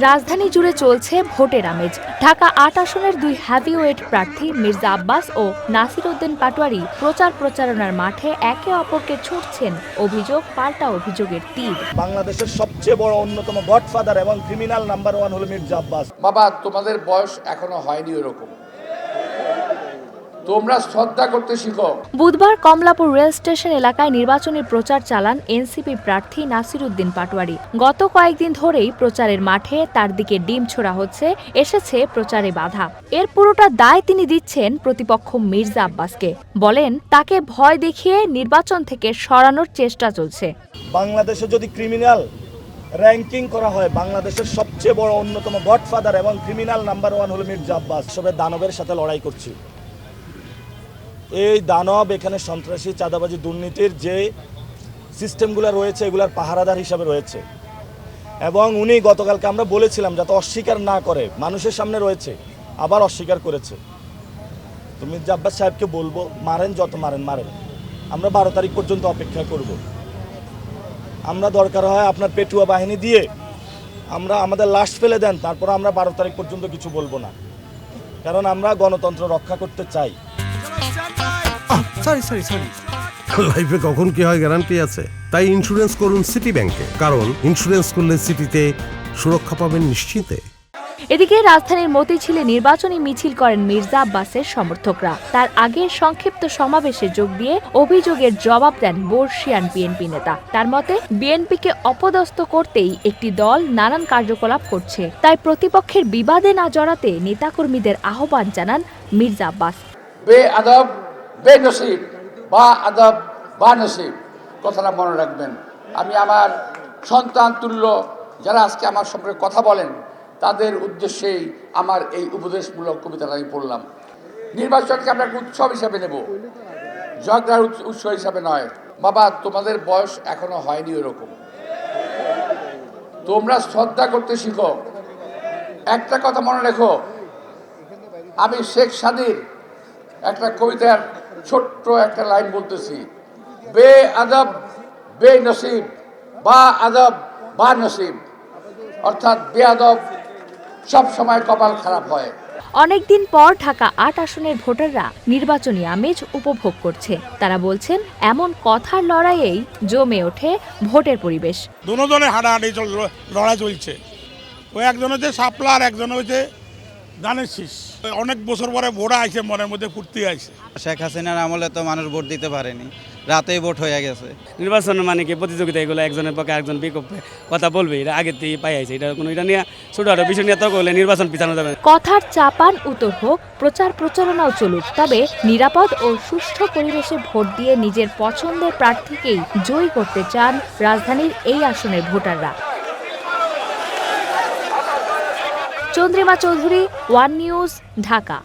রাজধানী জুড়ে চলছে ভোটের আমেজ। ঢাকা ৮ আসনের দুই হেভিওয়েট প্রার্থী মির্জা আব্বাস ও নাসির উদ্দিন পাটোয়ারি প্রচারণার মাঠে একে অপরকে ছুটছেন অভিযোগ পাল্টা অভিযোগের তীর। বাংলাদেশের সবচেয়ে বড় অন্যতম গডফাদার এবং ক্রিমিনাল নাম্বার 1 হলো মির্জা আব্বাস। বাবা, তোমাদের বয়স এখনো হয়নি ওরকম, তোমরা শ্রদ্ধা করতে শিখো। বুধবার কমলাপুর রেল স্টেশন এলাকায় নির্বাচনী প্রচার চালান এনসিপি প্রার্থী নাসির উদ্দিন পাটোয়ারি। গত কয়েকদিন ধরেই প্রচারের মাঠে তার দিকে ডিম ছোড়া হচ্ছে, এসেছে প্রচারে বাধা। এর পুরোটা দায় তিনি দিচ্ছেন প্রতিপক্ষ মির্জা আব্বাসকে। বলেন তাকে ভয় দেখিয়ে নির্বাচন থেকে সরানোর চেষ্টা চলছে। বাংলাদেশে যদি ক্রিমিনাল র্যাঙ্কিং করা হয়, বাংলাদেশের সবচেয়ে বড় অন্যতম গডফাদার এবং ক্রিমিনাল নাম্বার 1 হলো মির্জা আব্বাস। সবে দানবের সাথে লড়াই করছি। এই দানব এখানে সন্ত্রাসী, চাঁদাবাজি, দুর্নীতির যে সিস্টেমগুলো রয়েছে এগুলার পাহারাদার হিসাবে রয়েছে। এবং উনি গতকালকে আমরা বলেছিলাম যাতে অস্বীকার না করে, মানুষের সামনে রয়েছে, আবার অস্বীকার করেছে। তো মির্জা আব্বাস সাহেবকে বলবো, মারেন, যত মারেন। আমরা 12 তারিখ পর্যন্ত অপেক্ষা করব। আমরা দরকার হয় আপনার পেটুয়া বাহিনী দিয়ে আমরা আমাদের লাশ ফেলে দেন, তারপর আমরা 12 তারিখ পর্যন্ত কিছু বলবো না, কারণ আমরা গণতন্ত্র রক্ষা করতে চাই। লাইফে কখন কি হয় গ্যারান্টি আছে? তাই ইন্স্যুরেন্স করুন সিটি ব্যাংকে, কারণ ইন্স্যুরেন্স করলে সিটিতে সুরক্ষা পাবেন নিশ্চিতে। এদিকে রাজধানীর মতিঝিলে নির্বাচনী মিছিল করেন মির্জা আব্বাসের সমর্থকরা। তার আগের সংক্ষিপ্ত সমাবেশে যোগ দিয়ে অভিযোগের জবাব দেন বর্ষিয়ান বিএনপি নেতা। তার মতে বিএনপিকে অপদস্থ করতেই একটি দল নানান কার্যকলাপ করছে, তাই প্রতিপক্ষের বিবাদে না জড়াতে নেতাকর্মীদের আহ্বান জানান মির্জা আব্বাস। বেআদব, বেনসিব বা আদব বা নসিব, কথাটা মনে রাখবেন। আমি আমার সন্তান তুল্য যারা আজকে আমার সম্পর্কে কথা বলেন তাদের উদ্দেশ্যেই আমার এই উপদেশমূলক কবিতাটা আমি পড়লাম। নির্বাচনকে আমরা একটা উৎসব হিসাবে নেব, ঝগড়ার উৎস হিসাবে নয়। বাবা, তোমাদের বয়স এখনো হয়নি ওরকম, তোমরা শ্রদ্ধা করতে শিখো। একটা কথা মনে রেখো, আমি শেখ সাদির একটা কবিতার ছোট্ট একটা লাইন বলতেছি, বেআদব বেনসিব বা আদব বা নসিব, অর্থাৎ বেআদব সব সময় কপাল খারাপ হয়। অনেকদিন পর ঢাকা ৮ আসনের ভোটাররা নির্বাচনী আমেজ উপভোগ করছে। তারা বলছেন এমন কথার লড়াইয়েই জমে ওঠে ভোটের পরিবেশ। দুজনে হাডাহাডি লড়াই চলছে। ওই একজন হচ্ছে শাপলা আর একজন হচ্ছে ধানের শীষ। অনেক বছর পরে ভোট আইছে, মনের মধ্যে ফুর্তি আইছে। শেখ হাসিনার আমলে তো মানুষ ভোট দিতে পারেনি, রাতেই ভোট হয়ে গেছে। নির্বাচন মানে কি প্রতিযোগিতা, এগুলো একজনের পক্ষে একজন বিপক্ষে কথা বলবে, এটা আগের থেকে পাই আইছে। এটা কোনো এটা নিয়ে ছোট আরো বিষয় নিয়ে তর্ক হলে নির্বাচন পিছানো যাবে। কথার চাপান উত্তর হোক, প্রচারণাও চলুক, তবে নিরাপদ ও সুষ্ঠু পরিবেশে ভোট দিয়ে নিজের পছন্দের প্রার্থীকেই জয়ী করতে চান রাজধানীর এই আসনের ভোটাররা। Chandrima Chowdhury, one news, Dhaka.